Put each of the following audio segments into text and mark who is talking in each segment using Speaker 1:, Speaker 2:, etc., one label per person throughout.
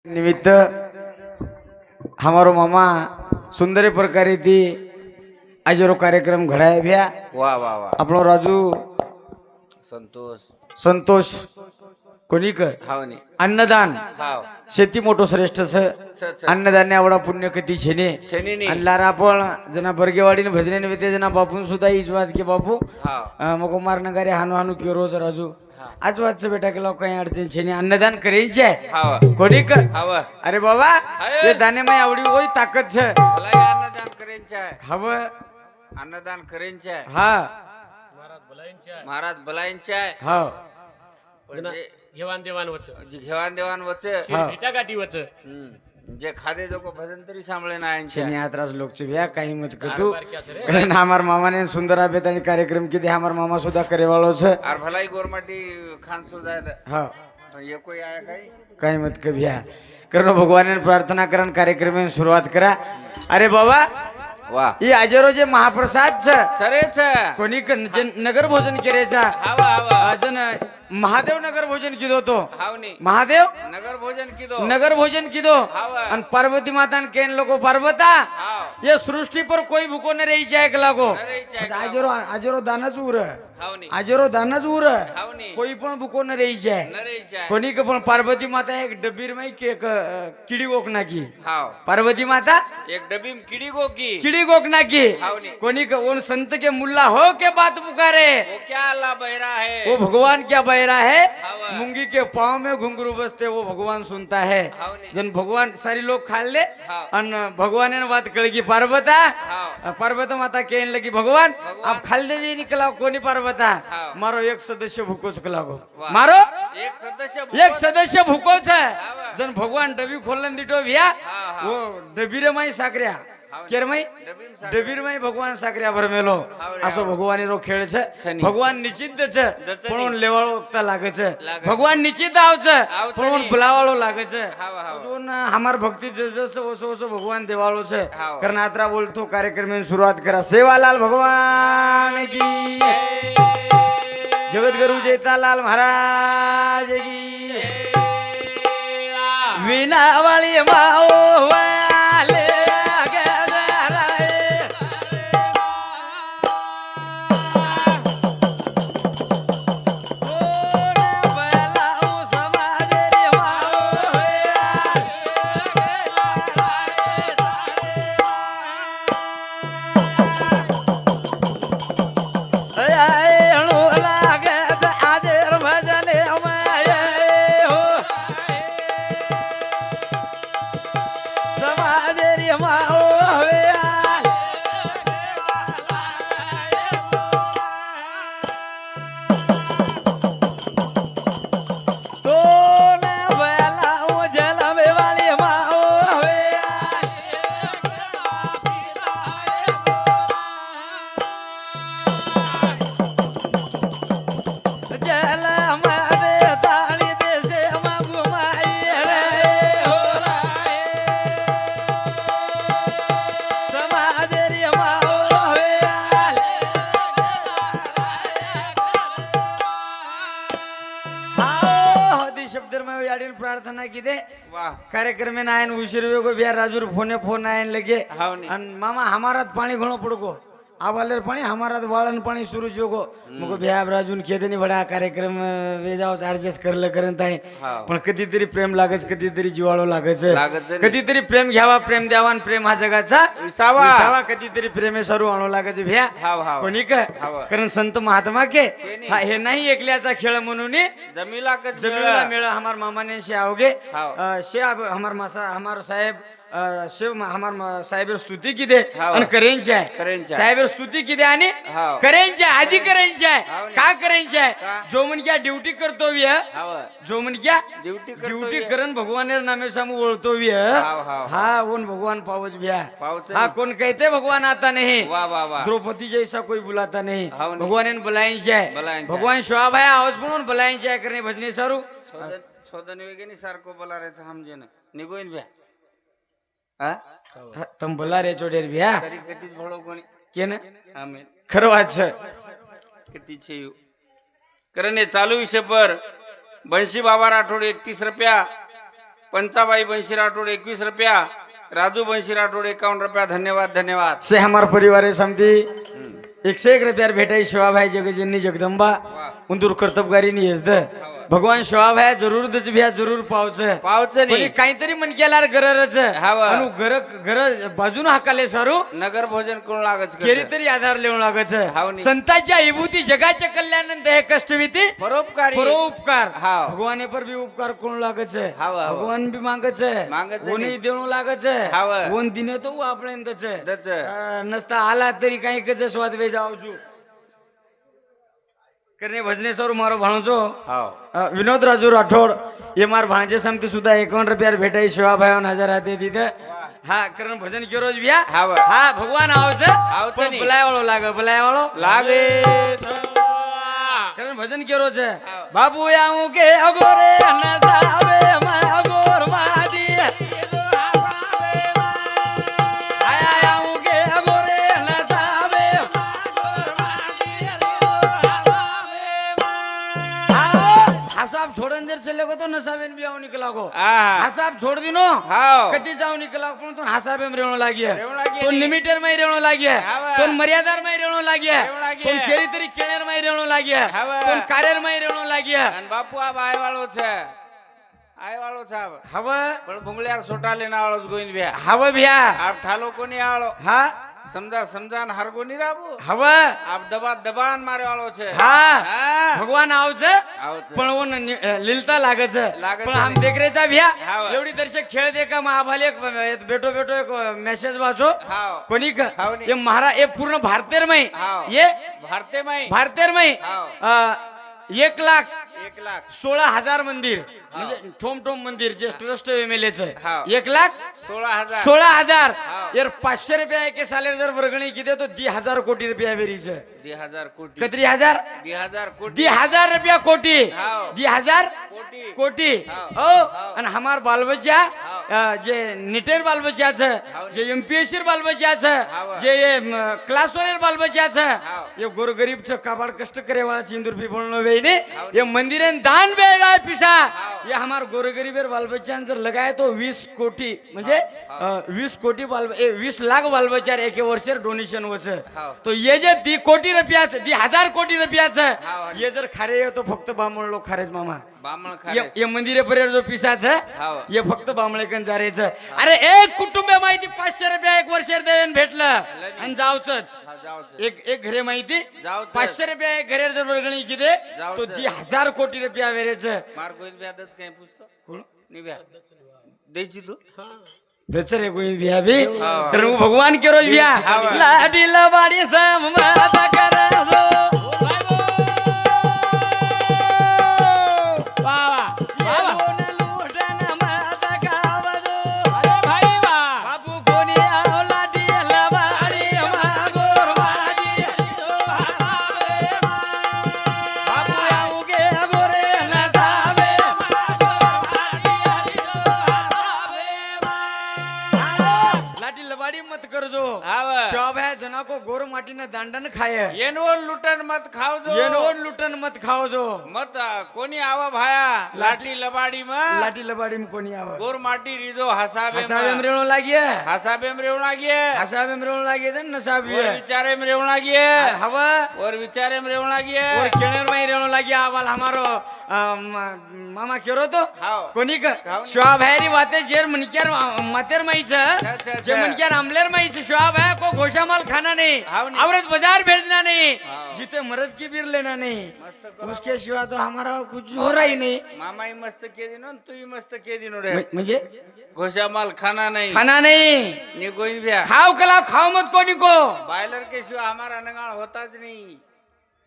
Speaker 1: निमित्त हमारो मामा सुंदर प्रकारे ती आजरो कार्यक्रम घडाय भ्या
Speaker 2: वाह वाह वाह
Speaker 1: आपलो राजू
Speaker 2: संतोष
Speaker 1: संतोष कोणीकर
Speaker 2: हावनी
Speaker 1: अन्नदान
Speaker 2: हाव
Speaker 1: शेती मोठो श्रेष्ठ छ अन्नदान एवढा पुण्य कधी छेने
Speaker 2: छेनी
Speaker 1: आणि लारा आपण जना बर्गेवाडीने भजने नव्हे जना बापून सुद्धा इजवात की बापू
Speaker 2: हाव
Speaker 1: मग मारनगारे हानू हानू की रोज राजू
Speaker 2: हा.
Speaker 1: आज वाजचं बेटा केला काही अडचण छेने अन्नदान करायचे आहे
Speaker 2: हाव
Speaker 1: कोणीकर
Speaker 2: हाव
Speaker 1: अरे बाबा
Speaker 2: आहे.
Speaker 1: ते दाने माय आवडी होई ताकद छ
Speaker 2: भलाई अन्नदान करेंचे आहे
Speaker 1: हवं
Speaker 2: अन्नदान करेंचे आहे
Speaker 1: हा
Speaker 2: महाराज बलायंचे आहे
Speaker 1: हा
Speaker 2: म्हणजे
Speaker 3: घेवान देवान वच
Speaker 2: जी घेवान देवान वचे
Speaker 1: हा.
Speaker 3: भेटा गाठी वच
Speaker 2: जे खादे जो को भजन तरी सांभळे ना यांचे
Speaker 1: छेने आत्रास लोकचे भ्या काही मत कतू
Speaker 3: बारक्या से रे
Speaker 1: हमार मामाने सुंदर आबेत आणि कार्यक्रम किती हमार मामा सुद्धा करेवाळो छ
Speaker 2: और भलाई गोरमाटी खान सो जाय
Speaker 1: हा
Speaker 2: ये कोई आया काही
Speaker 1: काही मत कभी हा करण भगवान प्रार्थना करन कार्यक्रम में शुरुआत करा अरे बाबा
Speaker 2: वाह
Speaker 1: ही आजरो जे महाप्रसाद छ
Speaker 2: सरेच
Speaker 1: कोणी जे नगर भोजन केरेचा
Speaker 2: हाव हाव
Speaker 1: अजन महादेव नगर भोजन किदो तो
Speaker 2: हावनी
Speaker 1: महादेव
Speaker 2: नगर भोजन की दो
Speaker 1: नगर भोजन किदो
Speaker 2: हाव
Speaker 1: आणि पार्वती माता केन लोगो पार्वता
Speaker 2: हाव
Speaker 1: ये सृष्टि पर कोई भूको न रही जाए लागो
Speaker 2: न रही जाए
Speaker 1: आजरो आजरो दानच उर
Speaker 2: हावनी
Speaker 1: आजरो दानच उर
Speaker 2: हावनी
Speaker 1: कोई पण भूको न रही जाए
Speaker 2: न रही जाए
Speaker 1: कोणी का पण पार्वती माता एक डबीर में के किडी गोकना की
Speaker 2: हाव
Speaker 1: पार्वती माता
Speaker 2: एक डबी में कीड़ी को की
Speaker 1: किडी गोकना की
Speaker 2: हावनी
Speaker 1: कोणी का उन संत के मुल्ला हो के बात पुकारे
Speaker 2: वो क्या अल्लाह बहरा है
Speaker 1: वो भगवान क्या बहरा है
Speaker 2: हाव
Speaker 1: मूंगी के पाँव में घुंघरू बसते वो भगवान सुनता है
Speaker 2: हावनी
Speaker 1: जन भगवान सारी लोग खा ले
Speaker 2: हाव
Speaker 1: अन भगवान ने बात कळगी पार्वता
Speaker 2: हाव
Speaker 1: पार्वत माता कहने लगी भगवान
Speaker 2: भगवान।
Speaker 1: आप खाल देवी निकला कोणी पार्वता
Speaker 2: हाव।
Speaker 1: मारो एक सदस्य भूको चुकला गो
Speaker 2: वाह।
Speaker 1: मारो
Speaker 2: एक सदस्य
Speaker 1: एक सदस्य भूकोच है
Speaker 2: हाव।
Speaker 1: जन भगवान डबी खोलन दिटो भ्या
Speaker 2: हाव, हाव।
Speaker 1: वो डबीरे माई साकऱ्या
Speaker 2: हाव।
Speaker 1: केर माई
Speaker 2: डबी में साक-
Speaker 1: डबीर माई भगवान साकऱ्या भर मेलो
Speaker 2: हाव रे,
Speaker 1: असो
Speaker 2: हाव।
Speaker 1: भगवान रो खेळ छे
Speaker 2: छनी.
Speaker 1: भगवान निश्चित छ
Speaker 2: दचनी.
Speaker 1: पण लेवाळो उगता लागे छे
Speaker 2: लागे.
Speaker 1: भगवान निश्चित आवच
Speaker 2: आवतनी.
Speaker 1: पण बुलावाळो लागे छे
Speaker 2: हाव, हाव.
Speaker 1: अजून हमार भक्ती जसं ओसो ओसो भगवान देवाळो छे
Speaker 2: हाव.
Speaker 1: कारण आत्रा बोलतो कार्यक्रम में शुरुआत करा सेवालाल भगवान की जगतगुरु जेठालाल महाराज की विनावाळी माओ वाले गजराए ओरे बलाऊ समाजे रे माओ आए हणो लागे आजेर भजने माये हो समाजे रे माओ तो न बलाऊ जलमे वाली माओ जल मरे ताली देशे मागु माई रे हो समाजे रे माओ हाओ शब्द में याडीन प्रार्थना की दे
Speaker 2: वाह
Speaker 1: कार्यक्रम में आयन उशीर वेगो बिहार राजूर फोन आयन लगे
Speaker 2: हावनी
Speaker 1: अन मामा हमारा पाणी घणो पडको आवालेर पाणी हमारा वाळन पाणी सुरू जोगो मग बिहार राजून खेदनी बडा कार्यक्रम वे जाओ चार्जेस करलं करन ताणी
Speaker 2: हाव.
Speaker 1: पण कधीतरी प्रेम लागच कधीतरी जिवाळो लागच
Speaker 2: लागच.
Speaker 1: कधीतरी प्रेम घ्यावा प्रेम द्यावा आणि प्रेम हा जगाचा
Speaker 2: विसावा.
Speaker 1: विसावा कधीतरी प्रेमे सरू आणू लागच भ्या
Speaker 2: हाव हाव
Speaker 1: कोणी का
Speaker 2: हाव.
Speaker 1: कारण संत महात्मा के
Speaker 2: कोणी?
Speaker 1: हा हे नाही एकल्याचा खेळ म्हणून
Speaker 2: जमीला कच
Speaker 1: जमीला मेळ हमार मामाने से आओगे
Speaker 2: हाव.
Speaker 1: से अब हमार मासा हमार साहेब शिव हमार साहेब स्तुती की दे
Speaker 2: हाव.
Speaker 1: आणि करेंची आहे
Speaker 2: करेंची आहे.
Speaker 1: साहेब स्तुती की दे आणि
Speaker 2: हाव.
Speaker 1: करेंची आहे आधी करेंची आहे
Speaker 2: हाव ना.
Speaker 1: का करेंची आहे
Speaker 2: का?
Speaker 1: जो म्हण क्या ड्युटी करतो व्य
Speaker 2: हाव
Speaker 1: जो म्हण क्या
Speaker 2: ड्युटी करतो
Speaker 1: ड्युटी
Speaker 2: व्य.
Speaker 1: करण भगवान नामे सामू ओळतो व्य
Speaker 2: हाव, हाव.
Speaker 1: हा उन भगवान पावच भ्या
Speaker 2: पावच
Speaker 1: हा कौन कहते भगवान आता नहीं
Speaker 2: वाह वाह वाह
Speaker 1: द्रौपदी जैसा कोई बुलाता नहीं
Speaker 2: हाव नहीं.
Speaker 1: भगवान ने बुलाएंचे आहे
Speaker 2: बुलाएंचे आहे.
Speaker 1: भगवान शोभा आवाज म्हणून बुलाएंचे आहे करणे भजने सारू
Speaker 2: छोदन वेगेनी सारखो बोलारायचं हमजेन निघोईन भ्या हा
Speaker 1: तुम बोला रे चोडेर भ्या
Speaker 2: तरी कधीच भळो कोणी
Speaker 1: केन
Speaker 2: आमेन
Speaker 1: खरं वाच
Speaker 2: किती छे करणे चालू विषय पर बंशी बाबा राठोड 31 रुपया पंचाबाई बंशी राठोड 21 रुपया, राजू बंशी राठोड 51 रुपया। धन्यवाद धन्यवाद।
Speaker 1: से हमार परिवार है समझी 101 रुपया भेटाई शिवाभाई जगजननी जगदंबा उंदूर कर्तबगारी नी येस द भगवान शिवाभाई जरूर दच भ्या जरूर पावच
Speaker 2: पावच
Speaker 1: पण
Speaker 2: नाही
Speaker 1: काहीतरी मन केल्यार गररच
Speaker 2: हाव.
Speaker 1: अनु घर बाजून हाकाले सारू
Speaker 2: नगर भोजन करून लागच
Speaker 1: केरी तरी आधार लिहून लागच
Speaker 2: हाव नी.
Speaker 1: संतांच्या विभूती जगाच्या कल्याणानंत हे कष्टविती
Speaker 2: परोपकारी
Speaker 1: परोपकार
Speaker 2: हाव.
Speaker 1: भगवाने पर भी उपकार कोण लागच
Speaker 2: हाव, हाव.
Speaker 1: भगवान भी मागच
Speaker 2: मागच
Speaker 1: कोणी
Speaker 2: नाही.
Speaker 1: देणू लागच
Speaker 2: हाव.
Speaker 1: कोण दिने तो आपल्यानंतच
Speaker 2: दच
Speaker 1: नसता आला तरी काही कच स्वाद वे जावजू करणे भजने सर मारो भाणो
Speaker 2: हाव
Speaker 1: विनोद राजू राठोड ये मार भाणजे समती सुद्धा 51 रुपयार भेटाई शिवाभाई हजार हाते तिथे हा करण भजन केरोज बिया
Speaker 2: हाव.
Speaker 1: हा भगवान आवच
Speaker 2: आवच
Speaker 1: पण
Speaker 2: नाही.
Speaker 1: बुलायवाळो बुलायवाळो
Speaker 2: लागे
Speaker 1: करण भजन केरोज बाबू आऊ के अगोरे नसावे मा अगोर मादी आया आऊ के अगोरे नसावे हसाब छोड़न जर चले गो तो नसावेन भी आऊ निकला गो हसाब छोड़ दिनो
Speaker 2: हाव
Speaker 1: कधी जाऊ निकला पण तो हसाबे में रेवणो लागिए
Speaker 2: रेवणो लागिए
Speaker 1: तो
Speaker 2: नी.
Speaker 1: लिमिटर में रेवणो लागिए
Speaker 2: हाव.
Speaker 1: तो मर्यादार में रेवणो लागिए
Speaker 2: रेवणो लागिए.
Speaker 1: तो केरी तरी केळेर में रेवणो लागिए
Speaker 2: हाव.
Speaker 1: तो कारेर में रेवणो लागिए
Speaker 2: અને બાપુ આ આયવાળો છે આયવાળો છે આ.
Speaker 1: हव
Speaker 2: પણ ભૂંગળિયાર સોટા લેના વાળો જ ગોઈન ભ્યા
Speaker 1: हव भ्या
Speaker 2: આપ ઠાલો કોની આળો
Speaker 1: हा
Speaker 2: સમજા સમજાન હરગો ની રાબુ
Speaker 1: हव
Speaker 2: આપ દબા દબાન મારે વાળો છે
Speaker 1: हा
Speaker 2: હા
Speaker 1: भगवान आवच
Speaker 2: આવો છે
Speaker 1: पण वो लिलता लागच
Speaker 2: लागच
Speaker 1: पण हम
Speaker 2: नाही.
Speaker 1: देख रे भ्या
Speaker 2: हाव.
Speaker 1: एवढी दर्शक खेळ दे का महाभाले एक बेटो बेटो एक मेसेज वाचो
Speaker 2: हाव
Speaker 1: कोणी का
Speaker 2: हाव नी.
Speaker 1: ये महाराज ये पूर्ण भारतेर में
Speaker 2: हाव.
Speaker 1: ये
Speaker 2: भारते माई
Speaker 1: भारतेर में
Speaker 2: हाव.
Speaker 1: 1,16,000 मंदिर म्हणजे ठोम ठोम मंदिर जे ट्रस्ट एमएलए च
Speaker 2: हाव.
Speaker 1: 1,16,000
Speaker 2: 16,000
Speaker 1: यार 500 रुपया एक सालेर जर वर्गणी किती तो 10,000 कोटी रुपया वेरीच
Speaker 2: 2,000 कोटी
Speaker 1: कतरी हजार
Speaker 2: 2,000 कोटी
Speaker 1: 10,000 रुपया कोटी
Speaker 2: हाव.
Speaker 1: 10,000
Speaker 2: कोटी
Speaker 1: कोटी
Speaker 2: हाव.
Speaker 1: हो आणि हमार बालबच्चा
Speaker 2: हाव.
Speaker 1: जे निटेर बालबच्चा छ
Speaker 2: हाव.
Speaker 1: जे एमपीएससी बालबच्चा छ
Speaker 2: हाव.
Speaker 1: जे क्लास वन बालबच्चा छ
Speaker 2: हाव.
Speaker 1: ये गोरगरीब छ काबाड कष्ट करे वाला सिंदूर पी बोलनो वेने
Speaker 2: हाव.
Speaker 1: ये मंदिरन दान बेगा पिसा
Speaker 2: हाव.
Speaker 1: ये हमार गोरगरीबेर बालबच्चान जर लगाए तो 20 कोटी म्हणजे 20 कोटी 20 लाख बालबच्चार एक वर्षेर डोनेशन वच
Speaker 2: हाव.
Speaker 1: तो ये जे 10 कोटी रुपया छ 10,000 कोटी रुपया छ
Speaker 2: हाव.
Speaker 1: ये जर खारे तो फक्त बामण लोक खारेच मामा
Speaker 2: बामण
Speaker 1: ये
Speaker 2: खारे
Speaker 1: ये मंदिरे पर्यंत जो पिसाच
Speaker 2: हाव.
Speaker 1: ये फक्त बांबळेकन जारेच अरे एक कुटुंब माहिती 500 रुपया एक वर्षेर देऊन भेटलं आणि जाऊच
Speaker 2: हा, जाओ छे.
Speaker 1: एक घरे माहिती
Speaker 2: जाऊच.
Speaker 1: 500 रुपया एक घरेर जर वर्गणी किती
Speaker 2: जाऊच.
Speaker 1: तो 10,000 कोटी रुपया वेरेच
Speaker 2: मार गोईन व्याधच काही पुसतो नि व्या द्यायची तू
Speaker 1: बेचरे कोई बिया भी
Speaker 2: हाव.
Speaker 1: तर भगवान के रोज बिया
Speaker 2: हाव.
Speaker 1: लाडी लबाडी समता कराजो बाबू कोणी आवला दिला बाडी मागोर माडी बाबू आऊ गे गोरे नसावे लाडी लबाडी मत करजो
Speaker 2: हाव.
Speaker 1: शोभा जना को गोर माटी ने दांडन खाए
Speaker 2: येनवर लुटन मत खाव जो
Speaker 1: ये नोट लुटन मत खाओ जो
Speaker 2: मत कोणी आवा भाया लाटी लबाडी માં
Speaker 1: लाटी लबाडी में कोणी आव
Speaker 2: गोर माटी રીજો હસાબે
Speaker 1: हसाबे में रेवणो लागिए
Speaker 2: હસાબે में રેવ લાગીએ
Speaker 1: हसाबे में रेवणो लागिए जन नसाबी
Speaker 2: और विचारे में रेव લાગીએ
Speaker 1: हवा
Speaker 2: और विचारे में रेव लागिए
Speaker 1: और केणेर में रेवणो लागिए आवाल हमारो मामा केरो तो
Speaker 2: हाव.
Speaker 1: कोणी का
Speaker 2: खाऊ नी.
Speaker 1: शोभायरी वाते जेर मनक्यार मातेर माईच
Speaker 2: अच्छा.
Speaker 1: जे मनक्यार आमलेर माईच शोभाय को घोषामाल खाना नहीं
Speaker 2: हाव नी.
Speaker 1: औरत बाजार भेजना नहीं
Speaker 2: हाव.
Speaker 1: जीते मर्द की बीर लेना नहीं
Speaker 2: मस्त करो.
Speaker 1: उसके सिवा तो हमारा कुछ हो रहा ही नहीं
Speaker 2: मामाई मस्त के दिनो तू मस्त के दिनो रे
Speaker 1: म्हणजे
Speaker 2: घोषामाल खाना नहीं
Speaker 1: खाना नहीं
Speaker 2: नि गोइन भ्या
Speaker 1: खाओ कला खाओ मत कोणी को
Speaker 2: बायलर के सिवा हमारा नगाळ होताच नहीं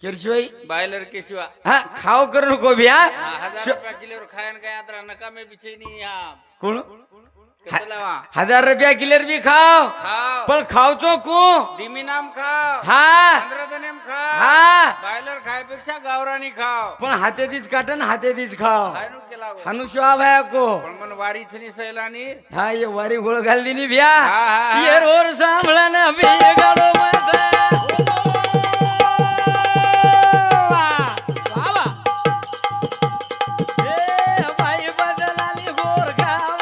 Speaker 1: किरशिवाई
Speaker 2: बायलर के सिवा
Speaker 1: हा खाओ कर नको बिया
Speaker 2: 1000 रुपया किलो खायन काय यात्रा नका में पीछे नहीं यहाँ
Speaker 1: कोण
Speaker 2: कसं लावा
Speaker 1: 1000 रुपया किलर भी खाओ
Speaker 2: खाओ
Speaker 1: पण खावचो को
Speaker 2: दिमी नाम खाओ
Speaker 1: हा
Speaker 2: 15 जनेम खाओ
Speaker 1: हा
Speaker 2: बायलर खायपेक्षा गावरानी खाओ
Speaker 1: पण हाते दीच काटन हाते दीच खाओ
Speaker 2: खायनु केला गो.
Speaker 1: हनुष्वा भाया को
Speaker 2: पण मन वारीच नहीं सैलानी
Speaker 1: हा ये वारी गोळ घाल दिनी बिया
Speaker 2: हा, हा, हा.
Speaker 1: ये रोर सांभळन बी गाडो मत ए बाई बदलाली गोर गाव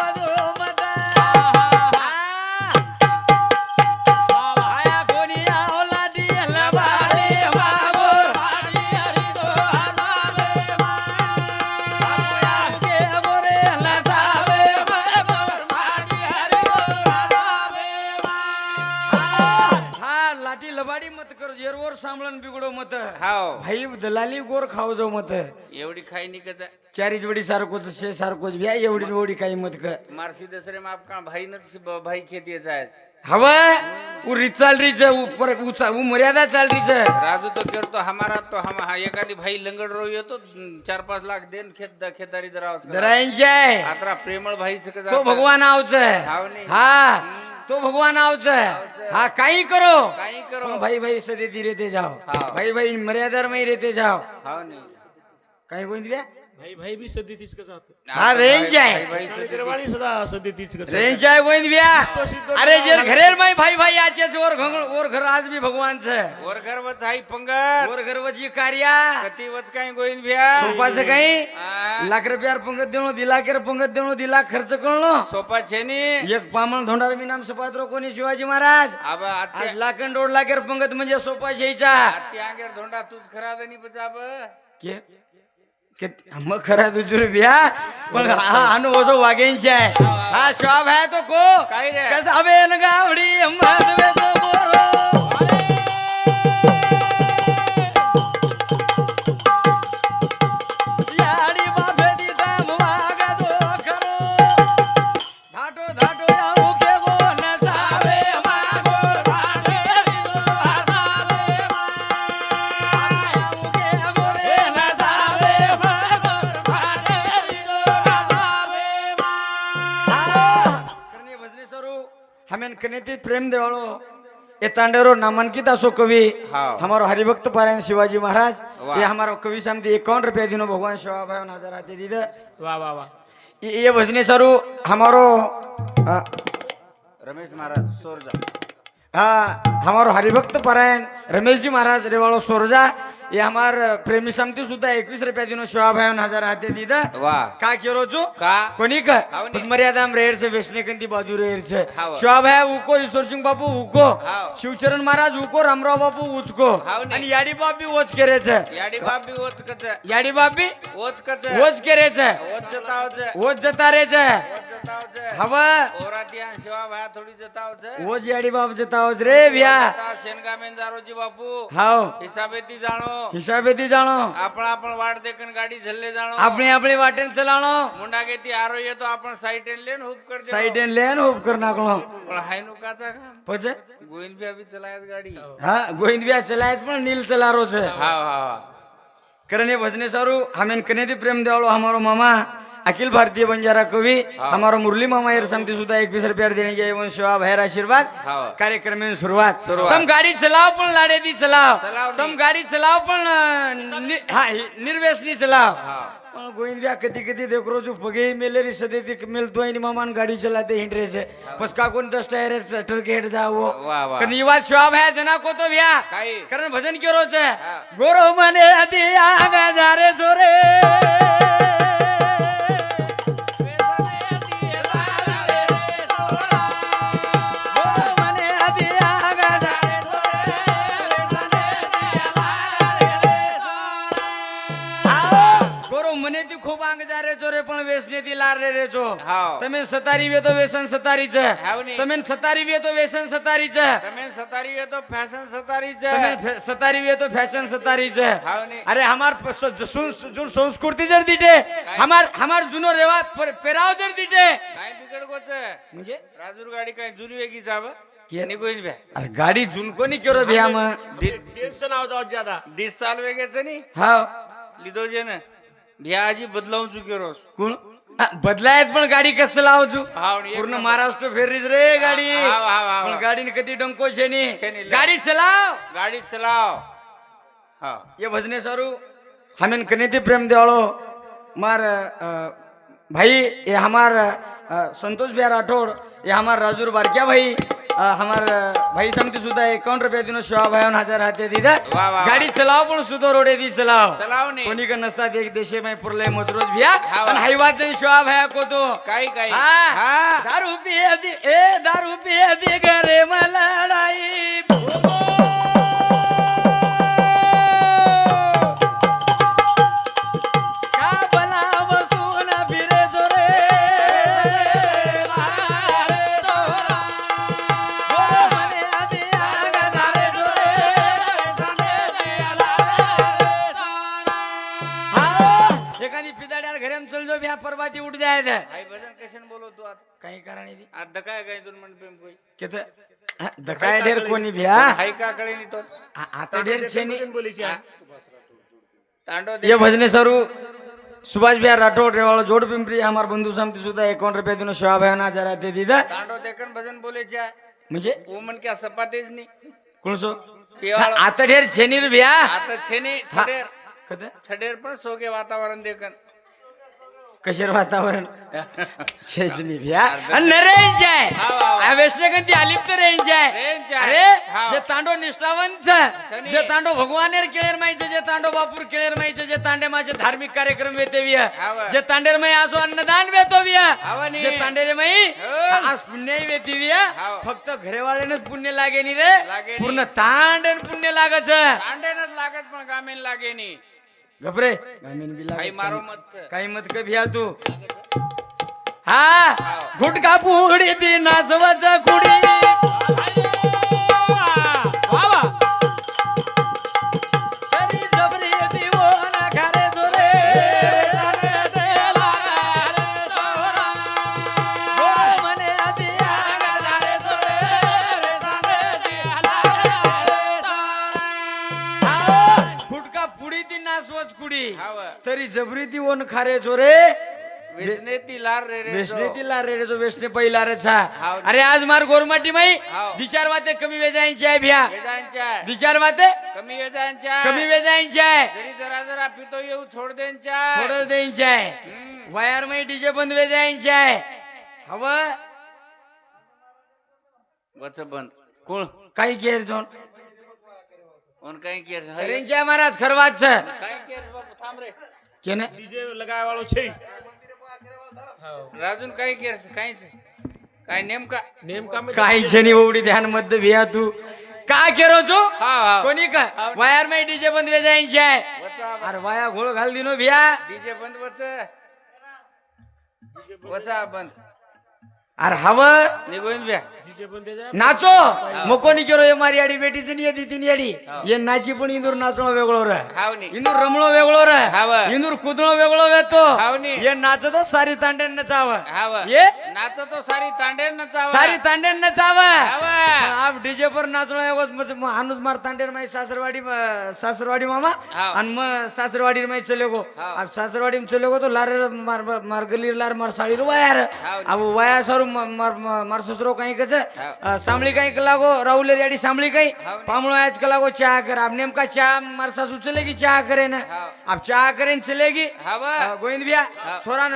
Speaker 1: सांभळण बिगडो मत
Speaker 2: हाव
Speaker 1: भाई दलाली गोर खाव जो मत
Speaker 2: एवढी खाई निकच
Speaker 1: चारी जोडी सारखोच शे सारखोच भ्या एवढी ओढी काही मत क
Speaker 2: मारसी दसरे में आपका भाई न भाई खेती जाए
Speaker 1: हवा उ रिचाल रिच ऊपर ऊंचा उ मर्यादा चाल रिच
Speaker 2: राजू तो केर तो हमारा तो हम एखादी भाई लंगड रो येतो 4-5 लाख देन खेतदारी जरा
Speaker 1: दरांचे
Speaker 2: आत्रा प्रेमळ भाई
Speaker 1: तो भगवान आवच हा तो भगवान आवच हा काही करो
Speaker 2: काही करो
Speaker 1: पण भाई भाई सदे धीरे ते जाओ
Speaker 2: हाँ।
Speaker 1: भाई भाई मर्यादा में रहते जाओ
Speaker 2: हाव नाही
Speaker 1: काही कोण दिव्या
Speaker 3: भाई भाई भी सदी तीच का जातो
Speaker 1: हा रेंज आहे
Speaker 2: भाई
Speaker 3: तिरवाणी सदा सदी तीच का
Speaker 1: रेंज आहे कोण दिव्या अरे जर घरेर माई भाई भाई आचेच और घर आज भी भगवान छे
Speaker 2: वर घर वच हाई पंगत
Speaker 1: और घर वची कार्या
Speaker 2: कती वच काही गोईन भ्या
Speaker 1: सोपाचं काही
Speaker 2: हा।
Speaker 1: लाख रुपयार पंगत देणो दिला केर पंगत देणो दिला खर्च कळलो
Speaker 2: सोपा छे नी
Speaker 1: एक पामण धोंडार मी नाम सपात्रो कोणी शिवाजी महाराज
Speaker 2: अब आत्या
Speaker 1: आज लाखन 1.5 लाखेर पंगत म्हणजे सोपा शेचा
Speaker 2: आत्या आंगेर धोंडा तूच खरा दनी बजाब
Speaker 1: के मग खरा तुझुर बिया पण हा अनु ओसो वागेंशी आहे हा श्वाब आहे तो को
Speaker 2: काय रे?
Speaker 1: कसा बेन गावडी मधवे तो बोरो याडी बाबे दिसा मुवागा दो खरो धाटो धाटो या मुके गो न सावे मागो भागे दिदो हसावे मा मुके गोरे न सावे मागो भागे दिदो हसावे मा करणे भजने सरू हमेन कनेती प्रेम देवाळो ये तांडेरो नामांकित असो कवि
Speaker 2: हाँ।
Speaker 1: हमारो हरिभक्त पारायण शिवाजी महाराज
Speaker 2: वाह।
Speaker 1: ये हमारो कवि समिति 51 रुपया दिनो भगवान शिवा भाई हजार आते दीदा
Speaker 3: वाह वाह वाह
Speaker 1: ये भजने सरू हमारो
Speaker 2: रमेश महाराज सोरजा
Speaker 1: हमारो हरिभक्त पारायण रमेश जी महाराज रेवाड़ो सोरजा ये हमार प्रेमी समिति सुद्धा 21 रुपया दिनो शिवा भाई हजार आते दीदा
Speaker 2: वाह
Speaker 1: का केरो जो
Speaker 2: का
Speaker 1: कोणी का
Speaker 2: हाव नी.
Speaker 1: मर्यादाम रेर से वेसने कंती बाजू रेर से
Speaker 2: हाव.
Speaker 1: शिवा भाई उको ईश्वर सिंह बापू उको
Speaker 2: हाव.
Speaker 1: शिवचरण महाराज उको रामराव बापू उचको
Speaker 2: हाव नी.
Speaker 1: आणि याडी बाप भी वच करे छे
Speaker 2: याडी बाप भी ओच कच
Speaker 1: याडी बाप भी
Speaker 2: ओच कच
Speaker 1: वच करे छे
Speaker 2: ओच जताव छे
Speaker 1: वच जता रे छे
Speaker 2: ओच जताव छे
Speaker 1: हवा
Speaker 2: ओरा दिया शिवा भाया थोड़ी जताव छे
Speaker 1: वच याडी बाप जतावच रे भ्या
Speaker 2: जता सेनगा में जारोजी बापू
Speaker 1: हाव
Speaker 2: हिसाबेती जाणो
Speaker 1: हिसाबेती जाणो
Speaker 2: आपण आपण वाट देखन गाडी झल्ले जाणो
Speaker 1: अपनी अपनी वाटेन चलाणो
Speaker 2: मुंडा घेती आरो ये तो आपण साइड लेन हुप कर दे
Speaker 1: साइड लेन होप कर नाकलो
Speaker 2: पण हाय नु काचा काम
Speaker 1: पछे
Speaker 2: गोविंद भी अभी चलायत गाडी
Speaker 1: हा गोविंद भ्या चलायच पण नील चलारो छे
Speaker 2: हा हा
Speaker 1: करणे भजने सारू हमें कनेती प्रेम देवालो हमारो मामा अखिल भारतीय बंजारा कवि हमारो मुरली मामा एर समिति सुधा 21 रुपया देने के एवं शिवा भैर आशीर्वाद
Speaker 2: हाँ।
Speaker 1: कार्यक्रम में शुरुआत
Speaker 2: शुरुआत।
Speaker 1: तुम गाड़ी चलाओ पण लाडे दी चलाओ
Speaker 2: चलाओ
Speaker 1: तुम गाड़ी चलाओ पण निर्वेशनी चलाओ
Speaker 2: हाँ।
Speaker 1: पण गोविंद भ्या कधी कधी देखरो जो पगे मेलेरी सदे ती मिलतो है मामान गाड़ी चलाते हिंडरे से बस का कोण 10 टायर ट्रैक्टर के हेड जाओ
Speaker 2: वाह वाह
Speaker 1: कनी बात शिवा भैया जना को तो भ्या
Speaker 2: काय
Speaker 1: कारण भजन केरो छे
Speaker 2: हाँ।
Speaker 1: गोरो मने अति आगा जारे सोरे गोरो मने ती खूप अंग जा रे चो रे पण वेसने ती लार रे चो
Speaker 2: हाव.
Speaker 1: તમે સતારી વે તો વેસન સતારી છે
Speaker 2: હાવ ની.
Speaker 1: તમે સતારી વે તો વેસન સતારી છે
Speaker 2: તમે સતારી है तो फैशन सतारी छे
Speaker 1: તમે સતારી વે તો ફેશન સતારી છે
Speaker 2: હાવ ની.
Speaker 1: अरे हमार जो संस्कृती जर दिटे हमार जुनो रेवा पेराव जर दिटे
Speaker 2: काय बिगड को छे
Speaker 1: म्हणजे
Speaker 2: राजूर गाडी काय जुनी वेगी जाव
Speaker 1: के?
Speaker 2: निगोइन बे
Speaker 1: अरे गाडी जुनको नहीं करो भैया म
Speaker 3: टेंशन आओ जाओ ज्यादा
Speaker 2: 20 साल वेगे छे नी
Speaker 1: हाव
Speaker 2: લીધો છે ને ભ્યાજી બદલાવું છું કેરો
Speaker 1: कोण बदलायत पण गाडी कसं चलाव छु
Speaker 2: हाव नी, एक
Speaker 1: पूर्ण
Speaker 2: नंबर.
Speaker 1: महाराष्ट्र फेरीज रे गाडी
Speaker 2: हाव, हाव, हाव.
Speaker 1: पण गाडीने कधी डंको छे
Speaker 2: छे नी,
Speaker 1: नी
Speaker 2: ले.
Speaker 1: गाडी चलाव
Speaker 2: ગાડી ચલાવ હા
Speaker 1: ये भजने सारू हमें कनेती प्रेम देवाळो मार भाई ये हमार संतोष भैया राठौड़ ये हमार राजूर बारक्या भाई हमार भाई समिति सुधा 51 रुपया दिनो शिवा भाई 1000 हाते दीदा
Speaker 2: वाह, वाह,
Speaker 1: गाडी चलाव पण सुधो रोडे दी चलाव
Speaker 2: ચલાવ ની
Speaker 1: कोणी का नसता एक देशे में पुरले मजरोज भैया
Speaker 2: हाँ,
Speaker 1: पण
Speaker 2: वाह.
Speaker 1: हाई बात नहीं शिवा भाई को तो
Speaker 2: કાઈ કાઈ
Speaker 1: हाँ,
Speaker 2: હા
Speaker 1: दारू पिए दी दारू पिए दी घरे में लड़ाई का भला वसून फिरे जोरे गोरो मने आधी आगा धारे जोरे जायत
Speaker 2: हाय भजन कशाने बोलवतो आता
Speaker 1: काही कारण दी
Speaker 2: आता काय काय दोन मिनिट प्रेम कोई
Speaker 1: केत दकाय ढेर कोणी भ्या
Speaker 2: हाय का कळे नाही तो
Speaker 1: आता ढेर छेनी
Speaker 3: बोलीची आहे.
Speaker 2: तांडो
Speaker 1: ये भजने सरू सुभाष बिहार राठौड़ रेवाड़ा जोड़ पिंपरी हमार बंधु समिति सुधा 51 रुपये दिनो सेवा भावना जरा ते दीदा
Speaker 2: तांडो देखन भजन बोले छे
Speaker 1: म्हणजे
Speaker 2: वो मन क्या सपातेच नाही
Speaker 1: कोणसो
Speaker 2: पेवाळ
Speaker 1: आता ढेर छेनी रे भ्या
Speaker 2: आता छेने छडेर
Speaker 1: कत
Speaker 2: छडेर पण सोगे वातावरण देखन
Speaker 1: कशेर वातावरण छेजनी भ्या आणि रेंज आहे
Speaker 2: हाव, हाव.
Speaker 1: आ वेशलेगंती आलिप्त रेंज आहे
Speaker 2: रेंज आहे.
Speaker 1: अरे
Speaker 2: हाव.
Speaker 1: जे तांडो निष्ठावंत
Speaker 2: छनी.
Speaker 1: जे तांडो भगवानेर केळेर माईचे जे तांडो बापूर केळेर माईचे जे तांडे माझे धार्मिक कार्यक्रम वेतेविया
Speaker 2: हाव.
Speaker 1: जे तांडेर माई आसो अन्नदान वेतोविया
Speaker 2: हाव नी.
Speaker 1: जे तांडेरे माई
Speaker 2: हो.
Speaker 1: आज पुण्य वेतिविया
Speaker 2: हाव.
Speaker 1: फक्त घरेवाळेनच पुण्य लागे नी रे
Speaker 2: लागे नी.
Speaker 1: पूर्ण तांडेन पुण्य लागच
Speaker 2: तांडेनच लागत पण गामीन लागे नी
Speaker 1: गपरे गामीन बी
Speaker 2: हाय
Speaker 1: लागच
Speaker 2: मारो मत छे.
Speaker 1: काही मत कभी आ तू हा गुटका पुडी ती नाचवाच कुडी तरी जबरी ती ओन खारे जोरे गोरे मने आती आगा झारे जोरे गुटका पुडी ती नाचवाच कुडी
Speaker 2: हाव.
Speaker 1: तरी जबरी ती ओन खारे जोरे
Speaker 2: वेसने ती लार रे रे
Speaker 1: वेसने तिला रे जो वेसने पहिला रे छा
Speaker 2: हाव.
Speaker 1: अरे आज मार गोरमाटी माई
Speaker 2: हाव.
Speaker 1: दिचार वाते कमी वेजायची आहे भ्या
Speaker 2: वेदांच्या
Speaker 1: दिचार वाते
Speaker 2: कमी वेदांच्या
Speaker 1: कमी वेजायची आहे
Speaker 2: जरी जरा जरा पितो येऊ छोड देंच्या
Speaker 1: थोडं द्यायची आहे वायर माई डीजे बंद वेजायची आहे हवं
Speaker 2: वच बंद कोण
Speaker 1: काही केर जोन
Speaker 2: कोण काही केर
Speaker 1: रेंज आहे महाराज खरवाच
Speaker 2: काही केर बापू थांब रे
Speaker 1: केने
Speaker 3: डीजे लगाय वाळो छै
Speaker 2: राजून काही केर काहीच काय नेमका
Speaker 3: नेमका में
Speaker 1: काही जणी ओवडी ध्यान मध्ये भिया तू का केरो जो
Speaker 2: हा हा
Speaker 1: कोणी का वायर माई डीजे बंद वेजायची आहे
Speaker 2: वचा
Speaker 1: अरे वाया घोळ घाल दिनो भिया
Speaker 2: डीजे बंद वचा बंद
Speaker 1: अरे हवं
Speaker 2: निघून ब्या
Speaker 3: डीजे बंदे जाय
Speaker 1: नाचो मोकोनी केरो ये मारी आडी बेटीची नाही येते तीन याडी ये नाची पण इंदूर नाचणं वेगळो रे
Speaker 2: हाव नी
Speaker 1: इंदूर रमणो वेगळो रे
Speaker 2: हाव.
Speaker 1: इंदूर कुदणो वेगळो वेतो
Speaker 2: हाव नी.
Speaker 1: ये नाचतो सारी तांडेन नचाव
Speaker 2: हाव
Speaker 1: ये
Speaker 2: नाचतो सारी तांडेर नचावा
Speaker 1: सारी तांडेन नचाव
Speaker 2: हाव
Speaker 1: आप डीजे पर नाचणं एगोच मग हानुस मार तांडेर माई सासरवाडी मामा
Speaker 2: हाव.
Speaker 1: आणि मग सासरवाडी माई चले गो
Speaker 2: हाव.
Speaker 1: अब सासरवाडी में चले गो तो लार मार गलीर लार मार साड़ी रो वायर
Speaker 2: हाव.
Speaker 1: अब वाया सर मार ससुरो कहीं कच
Speaker 2: हाव.
Speaker 1: सांभळी काही लागो राहुल रेडी सांभळी काही
Speaker 2: हाव.
Speaker 1: पामळो आज लागो चाह कर अब नेम का चाह मार सासू चलेगी चाह करे ना
Speaker 2: हाव.
Speaker 1: अब चाह करेन चलेगी
Speaker 2: हाव
Speaker 1: गोविंद भैया
Speaker 2: हाव.
Speaker 1: छोरान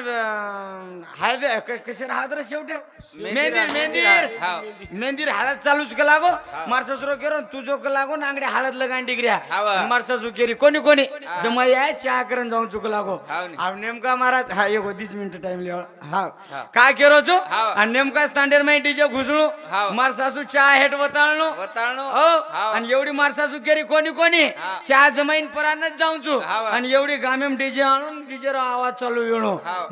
Speaker 1: हळद कसे राहत रे शेवटे
Speaker 2: मेहंदीर,
Speaker 1: मेहंदीर
Speaker 2: हाव.
Speaker 1: मेहंदीर हळद चालूच का लागो मार ससुरो केरो तू जो का लागो ना अंगडे हळद लगान डिग्रिया
Speaker 2: हाव.
Speaker 1: मार ससू केरी कोणी कोणी जमाई आहे चाह करन जाऊन चुक लागो
Speaker 2: हाव नी.
Speaker 1: अब नेमका महाराज हा एक 30 मिनिट टाइम लियो हा काय केरो छो
Speaker 2: हाव.
Speaker 1: आणि नेमका तांडेर माई डीजे घुसळू
Speaker 2: हाव.
Speaker 1: मार सासू चहा हेट वताळणो
Speaker 2: वताळणो
Speaker 1: हो
Speaker 2: हाव.
Speaker 1: आणि एवढी मार सासू केरी कोणी कोणी
Speaker 2: हा.
Speaker 1: चहा जमाईन परानच जाऊन चू
Speaker 2: हाव.
Speaker 1: आणि एवढी गामेम डीजे आणून डीजे आवाज चालू येणो
Speaker 2: हाव.